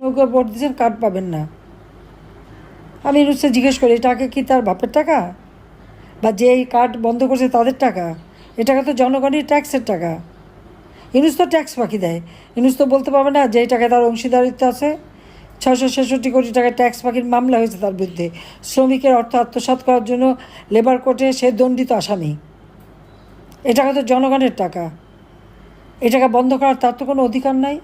নৌকা ভোট দিয়েছেন, কার্ড পাবেন না। আমি ইউনুসকে জিজ্ঞেস করি, টাকা কি তার বাপের টাকা, বা যে এই কার্ড বন্ধ করছে তাদের টাকা? এ টাকা তো জনগণের ট্যাক্সের টাকা। ইউনুস তো ট্যাক্স ফাঁকি দেয়। ইউনুস তো বলতে পারবে না যে এই টাকায় তার অংশীদারিত্ব আছে। 666 কোটি টাকা ট্যাক্স ফাঁকির মামলা হয়েছে তার বিরুদ্ধে। শ্রমিকের অর্থ আত্মসাৎ করার জন্য লেবার কোর্টে সে দণ্ডিত আসামি। এ টাকা তো জনগণের টাকা। এ টাকা বন্ধ করার তার তো কোনো অধিকার নাই।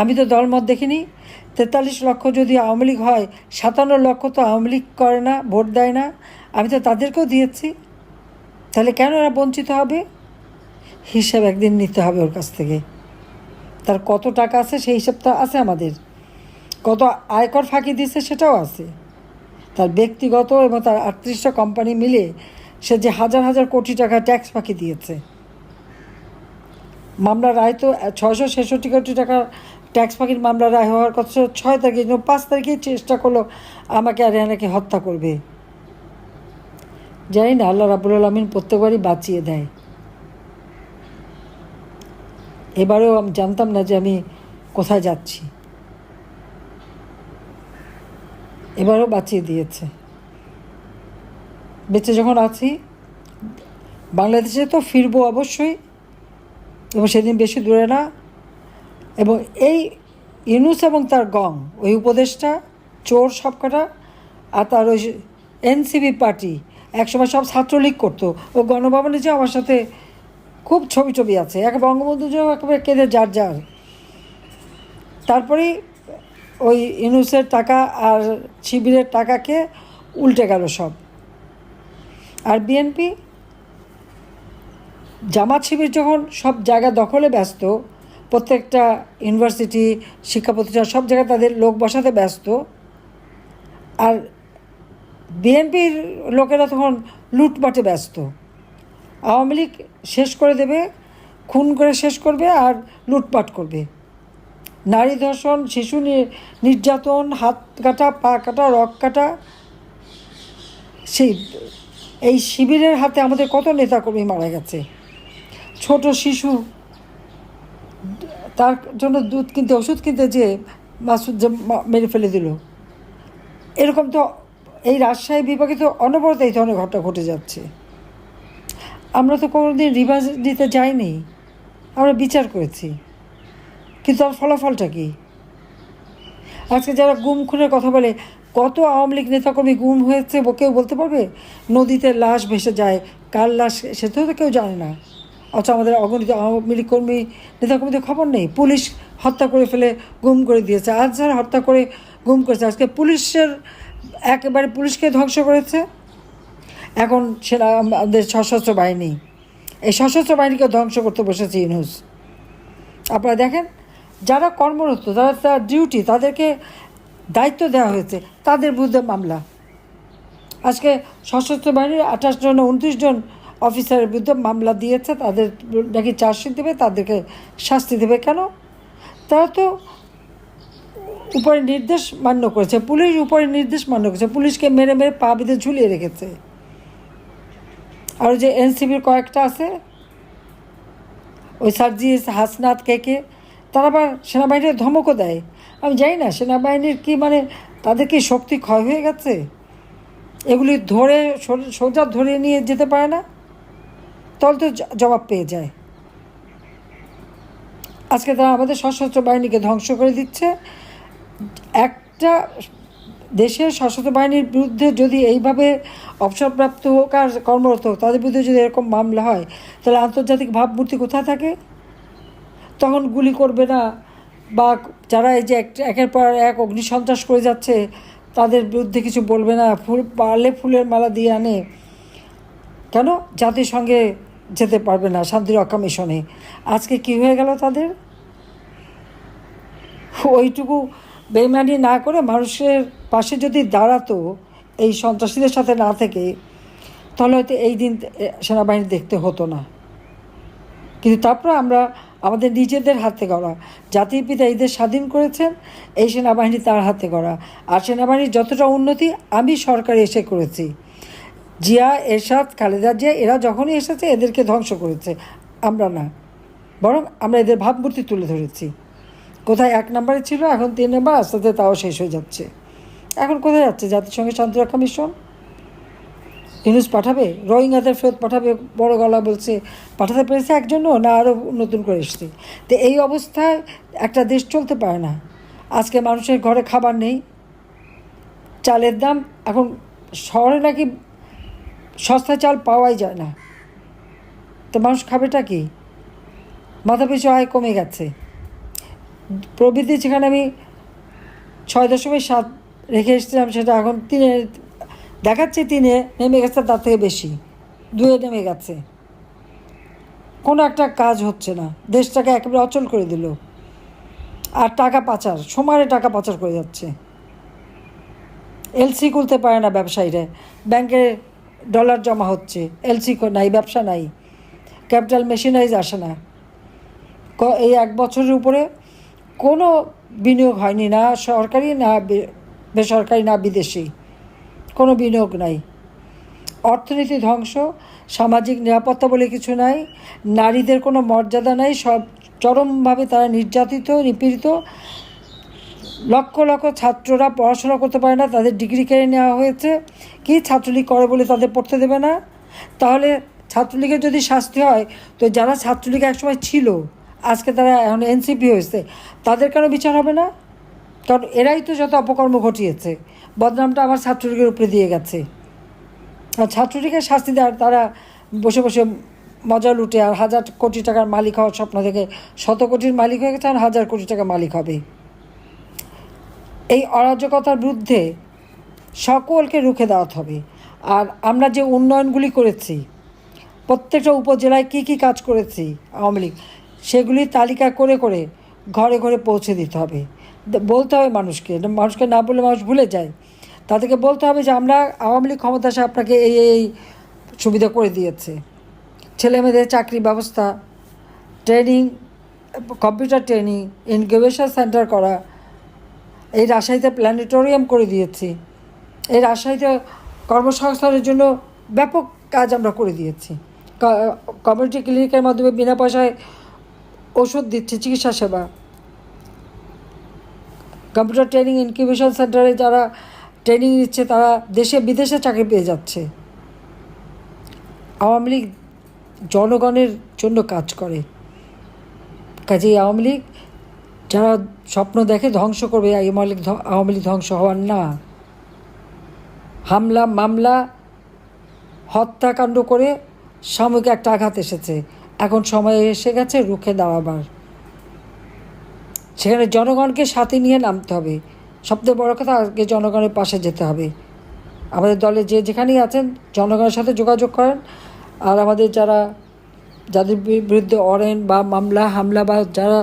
আমি তো দলমত দেখিনি। 43 লক্ষ যদি আওয়ামী লীগ হয়, 57 লক্ষ তো আওয়ামী লীগ করে না, ভোট দেয় না। আমি তো তাদেরকেও দিয়েছি। তাহলে কেন এরা বঞ্চিত হবে? হিসাব একদিন নিতে হবে ওর কাছ থেকে। তার কত টাকা আছে সেই হিসাবটা আছে আমাদের। কত আয়কর ফাঁকি দিয়েছে সেটাও আছে। তার ব্যক্তিগত এবং তার 38টা কোম্পানি মিলে সে যে হাজার হাজার কোটি টাকা ট্যাক্স ফাঁকি দিয়েছে। মামলার রায় তো 666 কোটি টাকা ট্যাক্স ফাঁকির মামলার রায় হওয়ার কথা 6 তারিখে, 5 তারিখেই চেষ্টা করলো আমাকে আর রেহানাকে হত্যা করবে। জানি না, আল্লাহ রাব্বুল আলামিন প্রত্যেকবারই বাঁচিয়ে দেয়। এবারেও আমি জানতাম না যে আমি কোথায় যাচ্ছি, এবারেও বাঁচিয়ে দিয়েছে। বেঁচে যখন আছি, বাংলাদেশে তো ফিরবো অবশ্যই, এবং সেদিন বেশি দূরে না। এবং এই ইউনুস এবং তার গং, ওই উপদেশটা চোর সবকটা, আর তার ওই এনসিপি পার্টি একসময় সব ছাত্রলীগ করতো। ও গণভবনে যে আমার সাথে খুব ছবি আছে, এক বঙ্গবন্ধু যে একেবারে কেঁদে যার যার। তারপরেই ওই ইউনুসের টাকা আর শিবিরের টাকাকে উল্টে গেল সব। আর বিএনপি জামাত শিবির যখন সব জায়গা দখলে ব্যস্ত, প্রত্যেকটা ইউনিভার্সিটি, শিক্ষা প্রতিষ্ঠান সব জায়গায় তাদের লোক বসাতে ব্যস্ত, আর বিএনপির লোকেরা তখন লুটপাটে ব্যস্ত। আওয়ামী লীগ শেষ করে দেবে, খুন করে শেষ করবে আর লুটপাট করবে। নারী ধর্ষণ, শিশু নির্যাতন, হাত কাটা, পা কাটা, রক কাটা। এই শিবিরের হাতে আমাদের কত নেতাকর্মী মারা গেছে। ছোট শিশু, তার জন্য দুধ কিনতে, ওষুধ কিনতে যেয়ে মাসুদ যে মেরে ফেলে দিল। এরকম তো এই রাজশাহী বিভাগে তো অনবরত এই ধরনের ঘটনা ঘটে যাচ্ছে। আমরা তো কোনোদিন রিভার্স দিতে যাইনি, আমরা বিচার করেছি, কিন্তু তার ফলাফলটা কী? আজকে যারা গুম খুনের কথা বলে, কত আওয়ামী লীগ নেতাকর্মী গুম হয়েছে কেউ বলতে পারবে? নদীতে লাশ ভেসে যায়, কার লাশ সেটাও তো কেউ জানে না। অথচ আমাদের অগণিত আওয়ামী লীগ কর্মী নেতাকর্মীদের খবর নেই। পুলিশ হত্যা করে ফেলে গুম করে দিয়েছে, আজ যারা হত্যা করে গুম করেছে। আজকে পুলিশের একেবারে পুলিশকে ধ্বংস করেছে। এখন সেটা আমাদের সশস্ত্র বাহিনী, এই সশস্ত্র বাহিনীকে ধ্বংস করতে বসেছে ইউনুস। আপনারা দেখেন, যারা কর্মরত, যারা তার ডিউটি, তাদেরকে দায়িত্ব দেওয়া হয়েছে, তাদের বিরুদ্ধে মামলা। আজকে সশস্ত্র বাহিনীর 28 জন 29 জন অফিসারের বিরুদ্ধে মামলা দিয়েছে, তাদের নাকি চার্জশিট দেবে, তাদেরকে শাস্তি দেবে। কেন? তারা তো উপরে নির্দেশ মান্য করেছে, পুলিশ উপরে নির্দেশ মান্য করেছে, পুলিশকে মেরে মেরে পা বেঁধে ঝুলিয়ে রেখেছে। আর যে এনসিবির কয়েকটা আছে, ওই সার্জিস, হাসনাত, কে তারা আবার সেনাবাহিনীর ধমকও দেয়। আমি জানি না সেনাবাহিনীর কি মানে, তাদের কি শক্তি ক্ষয় হয়ে গেছে? এগুলি ধরে সোজা ধরে নিয়ে যেতে পারে না, তাহলে তো জবাব পেয়ে যায়। আজকে তারা আমাদের সশস্ত্র বাহিনীকে ধ্বংস করে দিচ্ছে। একটা দেশের সশস্ত্র বাহিনীর বিরুদ্ধে যদি এইভাবে অবসরপ্রাপ্ত হোক আর কর্মরত হোক, তাদের বিরুদ্ধে যদি এরকম মামলা হয়, তাহলে আন্তর্জাতিক ভাবমূর্তি কোথায় থাকে? তখন গুলি করবে না, বা যারা এই যে একের পর এক অগ্নিসন্ত্রাস করে যাচ্ছে তাদের বিরুদ্ধে কিছু বলবে না, পারলে ফুলের মালা দিয়ে আনে। কেন? জাতিসংঘে যেতে পারবে না, শান্তিরক্ষা মিশনে। আজকে কি হয়ে গেল তাদের? ওইটুকু বেইমানি না করে মানুষের পাশে যদি দাঁড়াতো, এই সন্ত্রাসীদের সাথে না থেকে, তাহলে হয়তো এই দিন সেনাবাহিনী দেখতে হতো না। কিন্তু তারপর আমরা আমাদের নিজেদের হাতে গড়া, জাতির পিতা এই দেশ স্বাধীন করেছেন, এই সেনাবাহিনী তার হাতে গড়া। আর সেনাবাহিনীর যতটা উন্নতি আমি সরকারে এসে করেছি। জিয়া, এরশাদ, খালেদা জিয়া এরা যখনই এসেছে এদেরকে ধ্বংস করেছে, আমরা না, বরং আমরা এদের ভাবমূর্তি তুলে ধরেছি। কোথায় 1 নম্বরে ছিল, এখন 3 নম্বর, আস্তে আস্তে তাও শেষ হয়ে যাচ্ছে। এখন কোথায় যাচ্ছে জাতিসংঘের শান্তিরক্ষা মিশন? ইউনূস পাঠাবে? রোহিঙ্গাদের ফেরত পাঠাবে বড় গলা বলছে, পাঠাতে পেরেছে একজনও না, আরও নতুন করে এসছে। তো এই অবস্থায় একটা দেশ চলতে পারে না। আজকে মানুষের ঘরে খাবার নেই, চালের দাম এখন শহরে নাকি সস্তা চাল পাওয়াই যায় না, তো মানুষ খাবেটা কি? মাথাপিছু আয় কমে গেছে। প্রবৃদ্ধি যেখানে আমি 6.7 রেখে এসেছিলাম, সেটা এখন 3-এ দেখাচ্ছে, 3-এ নেমে গেছে, তার থেকে বেশি 2-এ নেমে গেছে। কোনো একটা কাজ হচ্ছে না, দেশটাকে একেবারে অচল করে দিল। আর টাকা পাচার, সমানে টাকা পাচার করে যাচ্ছে। এলসি খুলতে পারে না ব্যবসায়ীরা, ব্যাংকে ডলার জমা হচ্ছে, এলসি নাই, ব্যবসা নাই, ক্যাপিটাল মেশিনারিজ আসে না। এই 1 বছরের উপরে কোনো বিনিয়োগ হয়নি, না সরকারি, না বেসরকারি, না বিদেশি, কোনো বিনিয়োগ নাই। অর্থনীতি ধ্বংস, সামাজিক নিরাপত্তা বলে কিছু নাই, নারীদের কোনো মর্যাদা নাই, সব চরমভাবে তারা নির্যাতিত, নিপীড়িত। লক্ষ লক্ষ ছাত্ররা পড়াশোনা করতে পারে না, তাদের ডিগ্রি কেড়ে নেওয়া হয়েছে। কি ছাত্রলীগ করে বলে তাদের পড়তে দেবে না? তাহলে ছাত্রলীগের যদি শাস্তি হয়, তো যারা ছাত্রলীগ একসময় ছিল, আজকে তারা এখন এনসিপি হয়েছে, তাদের কেন বিচার হবে না? কারণ এরাই তো যত অপকর্ম ঘটিয়েছে, বদনামটা আমার ছাত্রলীগের উপরে দিয়ে গেছে। আর ছাত্রলীগের শাস্তি দেওয়ার, তারা বসে বসে মজা লুটে আর 1000 কোটি টাকার মালিক হওয়ার স্বপ্ন থেকে 100 কোটির মালিক হয়ে গেছে, আর 1000 কোটি টাকার মালিক হবে। এই অরাজকতার বিরুদ্ধে সকলকে রুখে দেওয়াতে হবে। আর আমরা যে উন্নয়নগুলি করেছি, প্রত্যেকটা উপজেলায় কী কী কাজ করেছি আওয়ামী লীগ, সেগুলি তালিকা করে করে ঘরে ঘরে পৌঁছে দিতে হবে। বলতে হবে মানুষকে, মানুষকে না বললে মানুষ ভুলে যায়। তাদেরকে বলতে হবে যে আমরা আওয়ামী লীগ ক্ষমতা আসে আপনাকে এই এই সুবিধা করে দিয়েছে। ছেলেমেয়েদের চাকরি ব্যবস্থা, training, computer training, incubation centre করা, এই রাজশাহীতে প্ল্যানেটোরিয়াম করে দিয়েছি, এই রাজশাহীতে কর্মসংস্থানের জন্য ব্যাপক কাজ আমরা করে দিয়েছি। কমিউনিটি ক্লিনিকের মাধ্যমে বিনা পয়সায় ওষুধ দিচ্ছি, চিকিৎসা সেবা। কম্পিউটার ট্রেনিং, ইনকিউবেশন সেন্টারে যারা ট্রেনিং নিচ্ছে, তারা দেশে বিদেশে চাকরি পেয়ে যাচ্ছে। আওয়ামী লীগ জনগণের জন্য কাজ করে। কাজেই আওয়ামী লীগ যারা স্বপ্ন দেখে ধ্বংস করবে, আওয়ামী লীগ ধ্বংস হওয়ার না। হামলা, মামলা, হত্যাকাণ্ড করে সাময়িক একটা আঘাত এসেছে, এখন সময় এসে গেছে রুখে দাঁড়াবার। সেখানে জনগণকে সাথে নিয়ে নামতে হবে। সবথেকে বড় কথা, আজকে জনগণের পাশে যেতে হবে। আমাদের দলে যে যেখানেই আছেন, জনগণের সাথে যোগাযোগ করেন। আর আমাদের যাদের বিরুদ্ধে অরেন বা মামলা, হামলা বা যারা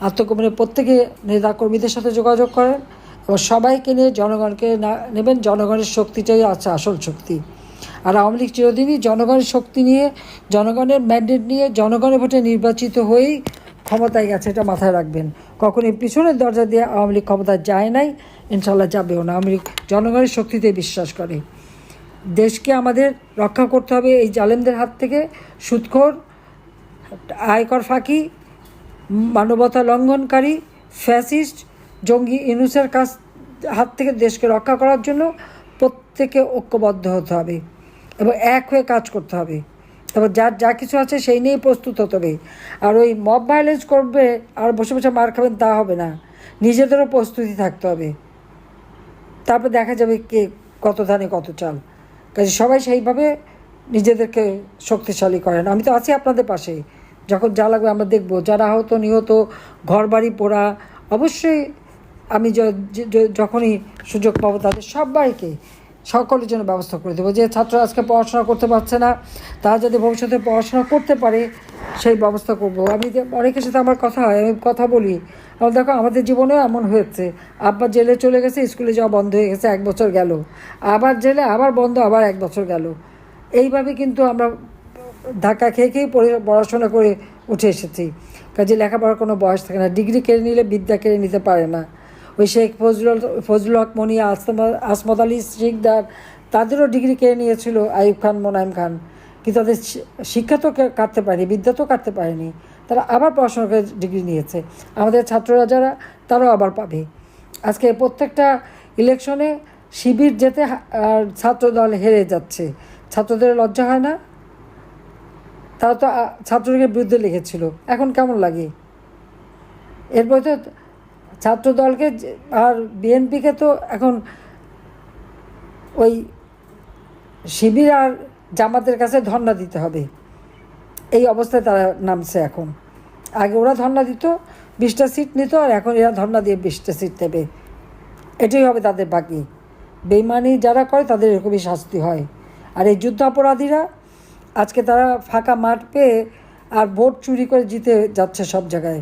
আত্মগোপনের, প্রত্যেকে নেতাকর্মীদের সাথে যোগাযোগ করেন এবং সবাইকে নিয়ে জনগণকে নেবেন। জনগণের শক্তিটাই আছে আসল শক্তি। আর আওয়ামী লীগ চিরদিনই জনগণের শক্তি নিয়ে, জনগণের ম্যান্ডেট নিয়ে, জনগণের ভোটে নির্বাচিত হয়েই ক্ষমতায় গেছে, এটা মাথায় রাখবেন। কখনোই পিছনের দরজা দিয়ে আওয়ামী লীগ ক্ষমতায় যায় নাই, ইনশাল্লাহ যাবেও না। আওয়ামী লীগ জনগণের শক্তিতে বিশ্বাস করে। দেশকে আমাদের রক্ষা করতে হবে এই জালেমদের হাত থেকে। সুদখোর, আয়কর ফাঁকি, মানবতা লঙ্ঘনকারী, ফ্যাসিস্ট, জঙ্গি ইউনূসের হাত থেকে দেশকে রক্ষা করার জন্য প্রত্যেকে ঐক্যবদ্ধ হতে হবে এবং এক হয়ে কাজ করতে হবে। তারপর যার যা কিছু আছে সেই নিয়েই প্রস্তুত হতে হবে। আর ওই মব ভায়োলেন্স করবে আর বসে বসে মার খাবেন, তা হবে না। নিজেদেরও প্রস্তুতি থাকতে হবে, তারপর দেখা যাবে কে কত ধানে কত চাল। কাজে সবাই সেইভাবে নিজেদেরকে শক্তিশালী করেন। আমি তো আছি আপনাদের পাশে, যখন যা লাগবে আমরা দেখব। যারা আহত, নিহত, ঘরবাড়ি পোড়া, অবশ্যই আমি যখনই সুযোগ পাবো তাদের সবাইকে, সকলের জন্য ব্যবস্থা করে দেবো। যে ছাত্র আজকে পড়াশোনা করতে পারছে না, তারা যদি ভবিষ্যতে পড়াশোনা করতে পারে, সেই ব্যবস্থা করব। আমি অনেকের সাথে আমার কথা হয়, আমি কথা বলি। আমার দেখো, আমাদের জীবনেও এমন হয়েছে, আব্বা জেলে চলে গেছে, স্কুলে যাওয়া বন্ধ হয়ে গেছে, 1 বছর গেল, আবার জেলে, আবার বন্ধ, আবার 1 বছর গেল। এইভাবে কিন্তু আমরা ধাক্কা খেয়ে খেয়ে পড়াশোনা করে উঠে এসেছি। কাজে লেখাপড়ার কোনো বয়স থাকে না। ডিগ্রি কেড়ে নিলে বিদ্যা কেড়ে নিতে পারে না। ওই শেখ ফজলুল হক মনি, আসমত আলী শিকদার, তাদেরও ডিগ্রি কেড়ে নিয়েছিল আইয়ুব খান, মোনায়েম খান, কিন্তু তাদের শিক্ষা তো কাটতে পারেনি, বিদ্যা তো কাটতে পারেনি। তারা আবার পড়াশোনা করে ডিগ্রি নিয়েছে। আমাদের ছাত্ররা যারা, তারাও আবার পাবে। আজকে প্রত্যেকটা ইলেকশনে শিবির যেতে আর ছাত্রদল হেরে যাচ্ছে। ছাত্রদের লজ্জা হয় না? তারা তো ছাত্রলীগের বিরুদ্ধে লিখেছিল, এখন কেমন লাগে? এরপরে তো ছাত্রদলকে আর বিএনপিকে তো এখন ওই শিবির আর জামাতের কাছে ধর্ণা দিতে হবে, এই অবস্থায় তারা নামছে এখন। আগে ওরা ধর্ণা দিত, 20টা সিট নিত, আর এখন এরা ধর্ণা দিয়ে 20টা সিট নেবে। এটাই হবে তাদের বাকি। বেইমানি যারা করে তাদের এরকমই শাস্তি হয়। আর এই যুদ্ধাপরাধীরা আজকে তারা ফাঁকা মাঠ পেয়ে আর ভোট চুরি করে জিতে যাচ্ছে সব জায়গায়।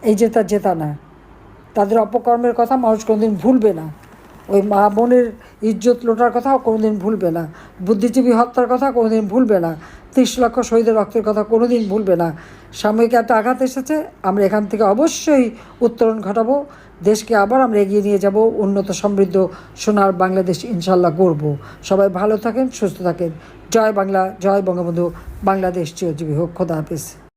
এই জেতা না, তাদের অপকর্মের কথা মানুষ কোনোদিন ভুলবে না। ওই মা বোনের ইজ্জত লোটার কথাও কোনোদিন ভুলবে না। বুদ্ধিজীবী হত্যার কথা কোনোদিন ভুলবে না। 30 লক্ষ শহীদের রক্তের কথা কোনোদিন ভুলবে না। সাময়িক একটা আঘাত এসেছে, আমরা এখান থেকে অবশ্যই উত্তরণ ঘটাবো। দেশকে আবার আমরা এগিয়ে নিয়ে যাব, উন্নত সমৃদ্ধ সোনার বাংলাদেশ ইনশাল্লাহ গড়ব। সবাই ভালো থাকেন, সুস্থ থাকেন। জয় বাংলা, জয় বঙ্গবন্ধু, বাংলাদেশ চিরজীবী হোক। খোদা হাফেজ।